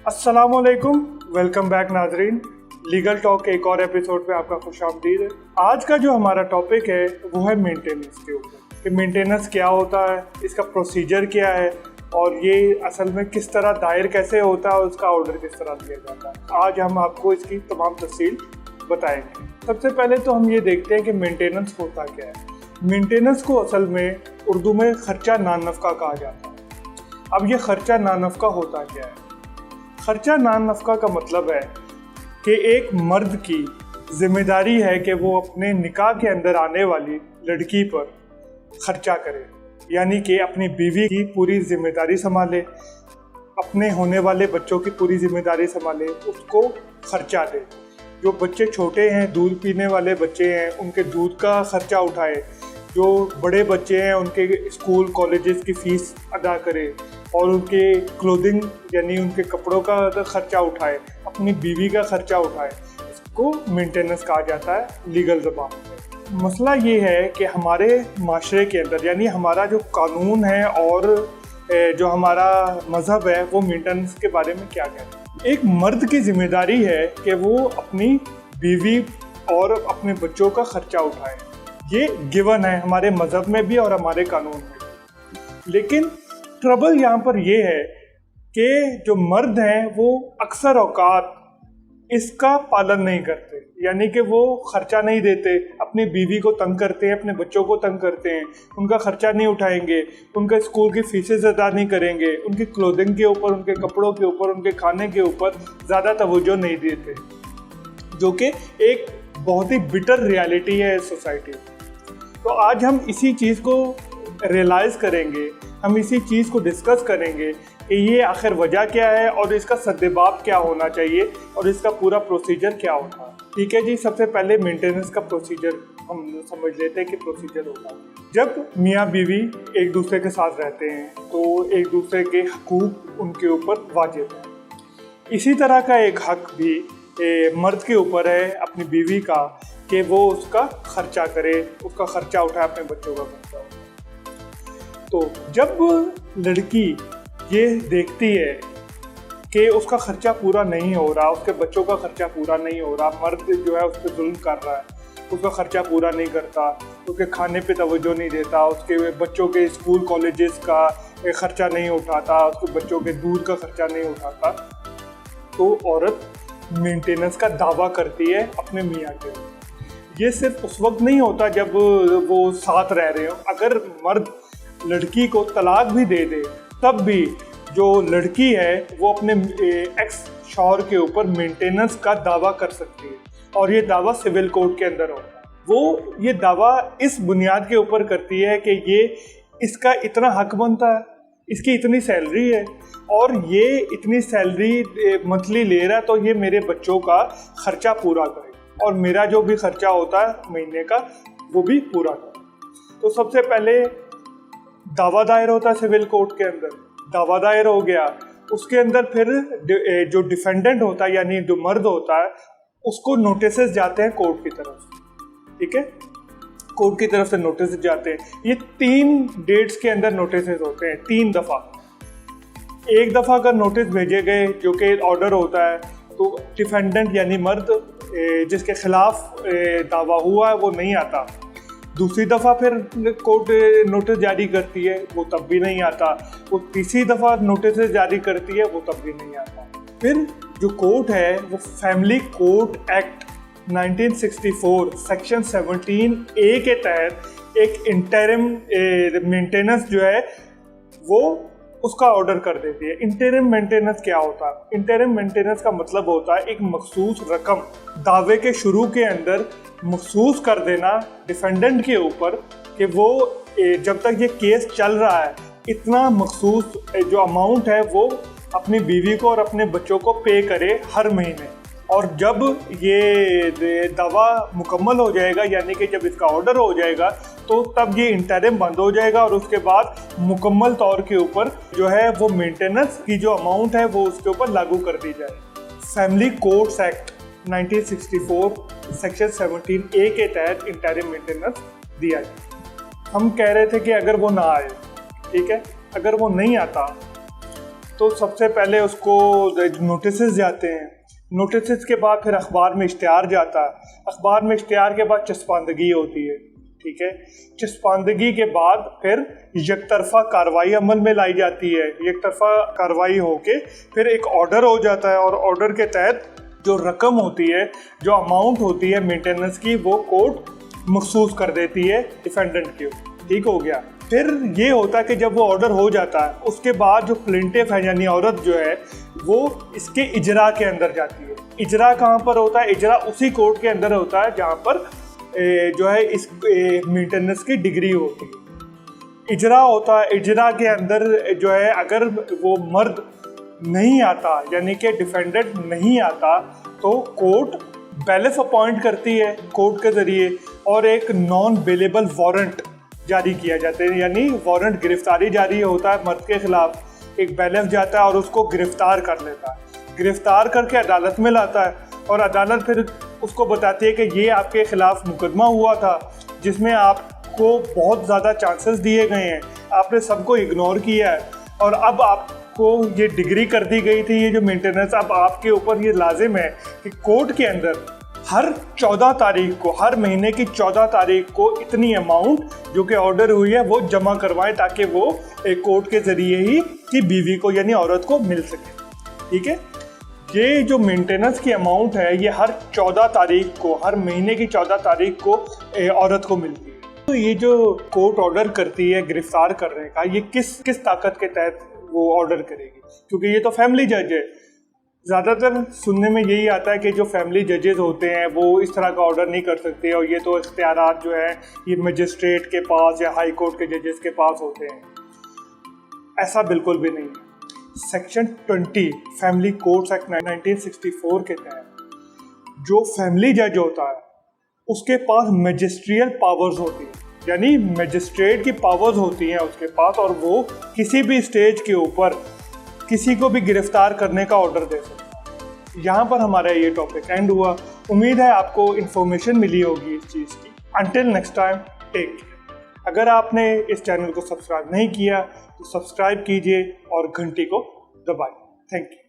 अस्सलामुअलैकुम, welcome back नाजरीन। Legal talk के एक और एपिसोड पे आपका खुशामदीद है। आज का जो हमारा टॉपिक है वो है मेंटेनेंस के ऊपर कि मेंटेनेंस क्या होता है, इसका प्रोसीजर क्या है और ये असल में किस तरह दायर कैसे होता है और उसका ऑर्डर किस तरह दिया जाता है। आज हम आपको इसकी तमाम तफसील बताएंगे। सबसे पहले तो हम ये देखते हैं कि मेंटेनेंस होता क्या है। मेंटेनेंस को असल में उर्दू में खर्चा नानफका कहा जाता है। अब ये खर्चा नानफका होता क्या है? खर्चा नान नफ़का का मतलब है कि एक मर्द की जिम्मेदारी है कि वो अपने निकाह के अंदर आने वाली लड़की पर खर्चा करे, यानी कि अपनी बीवी की पूरी जिम्मेदारी संभाले, अपने होने वाले बच्चों की पूरी जिम्मेदारी संभाले, उसको खर्चा दे। जो बच्चे छोटे हैं, दूध पीने वाले बच्चे हैं, उनके दूध का खर्चा उठाए। जो बड़े बच्चे हैं उनके स्कूल कॉलेजेस की फ़ीस अदा करे और उनके क्लोथिंग यानी उनके कपड़ों का खर्चा उठाए, अपनी बीवी का खर्चा उठाए। इसको मेंटेनेंस कहा जाता है लीगल ज़बान में। मसला ये है कि हमारे माशरे के अंदर यानी हमारा जो कानून है और जो हमारा मज़हब है वो मेंटेनेंस के बारे में क्या कहता है। एक मर्द की जिम्मेदारी है कि वो अपनी बीवी और अपने बच्चों का खर्चा उठाए। ये गिवन है हमारे मज़हब में भी और हमारे कानून में भी। लेकिन ट्रबल यहाँ पर ये है कि जो मर्द हैं वो अक्सर औकात इसका पालन नहीं करते, यानी कि वो खर्चा नहीं देते, अपनी बीवी को तंग करते हैं, अपने बच्चों को तंग करते हैं, उनका खर्चा नहीं उठाएंगे, उनका स्कूल की फीसेस अदा नहीं करेंगे, उनकी क्लोथिंग के ऊपर, उनके कपड़ों के ऊपर, उनके खाने के ऊपर ज़्यादा तवज्जो नहीं देते, जो कि एक बहुत ही बिटर रियलिटी है इस सोसाइटी में। तो आज हम इसी चीज़ को रियलाइज़ करेंगे, हम इसी चीज़ को डिस्कस करेंगे कि ये आखिर वजह क्या है और इसका सद्देबाब क्या होना चाहिए और इसका पूरा प्रोसीजर क्या होता है। ठीक है जी, सबसे पहले मेंटेनेंस का प्रोसीजर हम समझ लेते हैं कि प्रोसीजर होता है। जब मियाँ बीवी एक दूसरे के साथ रहते हैं तो एक दूसरे के हकूक़ उनके ऊपर वाजिब है। इसी तरह का एक हक भी मर्द के ऊपर है अपनी बीवी का कि वो उसका खर्चा करे, उसका खर्चा उठाए, अपने बच्चों का खर्चा उठाए। तो जब लड़की ये देखती है कि उसका खर्चा पूरा नहीं हो रहा, उसके बच्चों का खर्चा पूरा नहीं हो रहा, मर्द जो है उस पर जुल्म कर रहा है, उसका खर्चा पूरा नहीं करता, उसके खाने पे तवज्जो नहीं देता, उसके बच्चों के स्कूल कॉलेजेस का खर्चा नहीं उठाता, उसके बच्चों के दूध का खर्चा नहीं उठाता, तो औरत मेंटेनेंस का दावा करती है अपने मियाँ के ऊपर। ये सिर्फ उस वक्त नहीं होता जब वो साथ रह रहे हो। अगर मर्द लड़की को तलाक भी दे दे तब भी जो लड़की है वो अपने एक्स शौहर के ऊपर मेंटेनेंस का दावा कर सकती है और ये दावा सिविल कोर्ट के अंदर होता है। वो ये दावा इस बुनियाद के ऊपर करती है कि ये इसका इतना हक बनता है, इसकी इतनी सैलरी है और ये इतनी सैलरी मंथली ले रहा है, तो ये मेरे बच्चों का खर्चा पूरा करे और मेरा जो भी खर्चा होता है महीने का वो भी पूरा करे। तो सबसे पहले दावा दायर होता है सिविल कोर्ट के अंदर। दावा दायर हो गया, उसके अंदर फिर जो डिफेंडेंट होता है यानी जो मर्द होता है उसको नोटिसेस जाते हैं कोर्ट की तरफ से। ठीक है, कोर्ट की तरफ से नोटिस जाते हैं। ये 3 डेट्स के अंदर नोटिसेस होते हैं, 3 दफ़ा। एक दफ़ा अगर नोटिस भेजे गए जो कि ऑर्डर होता है तो डिफेंडेंट यानी मर्द जिसके खिलाफ दावा हुआ है वो नहीं आता। दूसरी दफ़ा फिर कोर्ट नोटिस जारी करती है, वो तब भी नहीं आता। वो तीसरी दफ़ा नोटिस जारी करती है, वो तब भी नहीं आता। फिर जो कोर्ट है वो family court act 1964 section 17A के तहत एक इंटरिम मेंटेनेंस जो है वो उसका ऑर्डर कर देती है। इंटरिम मेंटेनेंस क्या होता है? इंटरिम मेंटेनेंस का मतलब होता है एक मखसूस रकम दावे के शुरू के अंदर मखसूस कर देना डिफेंडेंट के ऊपर कि वो जब तक ये केस चल रहा है इतना मखसूस जो अमाउंट है वो अपनी बीवी को और अपने बच्चों को पे करे हर महीने। और जब ये दावा मुकम्मल हो जाएगा यानी कि जब इसका ऑर्डर हो जाएगा तो तब ये इंटरिम बंद हो जाएगा और उसके बाद मुकम्मल तौर के ऊपर जो है वो मेंटेनेंस की जो अमाउंट है वो उसके ऊपर लागू कर दी जाए। Family courts act 1964 section 17A के तहत इंटरिम मेंटेनेंस दिया जाए। हम कह रहे थे कि अगर वो ना आए, ठीक है, अगर वो नहीं आता तो तो सबसे पहले उसको नोटिस जाते हैं, नोटिस के बाद फिर अखबार में इश्तिहार जाता है, अखबार में इश्तिहार के बाद चस्पांदगी होती है, ठीक है। चस्पांदगी के बाद फिर यकतरफा कार्रवाई अमल में लाई जाती है, यकतरफा कार्रवाई होके फिर एक ऑर्डर हो जाता है और ऑर्डर के तहत जो रकम होती है, जो अमाउंट होती है मेंटेनेंस की, वो कोर्ट मखसूस कर देती है डिफेंडेंट की। ठीक हो गया। फिर ये होता है कि जब वो ऑर्डर हो जाता है उसके बाद जो प्लेंटिफ है यानी औरत जो है वो इसके इजरा के अंदर जाती है। इजरा कहाँ पर होता है? इजरा उसी कोर्ट के अंदर होता है जहाँ पर जो है इस मेंटेनेंस की डिग्री होती है। इजरा होता है, इजरा के अंदर जो है अगर वो मर्द नहीं आता यानी कि डिफेंडेंट नहीं आता तो कोर्ट बैलिफ अपॉइंट करती है कोर्ट के ज़रिए और एक नॉन बेलेबल वारंट जारी किया जाता है, यानी वारंट गिरफ्तारी जारी होता है मर्द के खिलाफ। एक बैलिफ जाता है और उसको गिरफ्तार कर लेता है, गिरफ्तार करके अदालत में लाता है और अदालत फिर उसको बताती है कि ये आपके खिलाफ मुकदमा हुआ था जिसमें आपको बहुत ज़्यादा चांसेस दिए गए हैं, आपने सबको इग्नोर किया है और अब आपको ये डिग्री कर दी गई थी, ये जो मेंटेनेंस अब आपके ऊपर ये लाजिम है कि कोर्ट के अंदर हर 14 तारीख को, हर महीने की 14 तारीख को इतनी अमाउंट जो कि ऑर्डर हुई है वो जमा करवाएं ताकि वो एक कोर्ट के ज़रिए ही कि बीवी को यानी औरत को मिल सके। ठीक है, ये जो मेंटेनेंस की अमाउंट है ये हर 14 तारीख को, हर महीने की 14 तारीख को औरत को मिलती है। तो ये जो कोर्ट ऑर्डर करती है गिरफ्तार करने का, ये किस ताकत के तहत वो ऑर्डर करेगी? क्योंकि ये तो फैमिली जज है। ज़्यादातर सुनने में यही आता है कि जो फैमिली जजेस होते हैं वो इस तरह का ऑर्डर नहीं कर सकते और ये तो इख्तियारात जो है ये मजिस्ट्रेट के पास या हाई कोर्ट के जजेस के पास होते हैं। ऐसा बिल्कुल भी नहीं है। सेक्शन 20 फैमिली कोर्ट्स एक्ट 1964 के तहत जो फैमिली जज होता है उसके पास मजिस्ट्रियल पावर्स होती है, यानी मजिस्ट्रेट की पावर्स होती हैं उसके पास और वो किसी भी स्टेज के ऊपर किसी को भी गिरफ्तार करने का ऑर्डर दे सकता है। यहाँ पर हमारा ये टॉपिक एंड हुआ। उम्मीद है आपको इन्फॉर्मेशन मिली होगी इस चीज़ की। Until next time, take care. अगर आपने इस चैनल को सब्सक्राइब नहीं किया तो सब्सक्राइब कीजिए और घंटी को दबाइए। Thank you.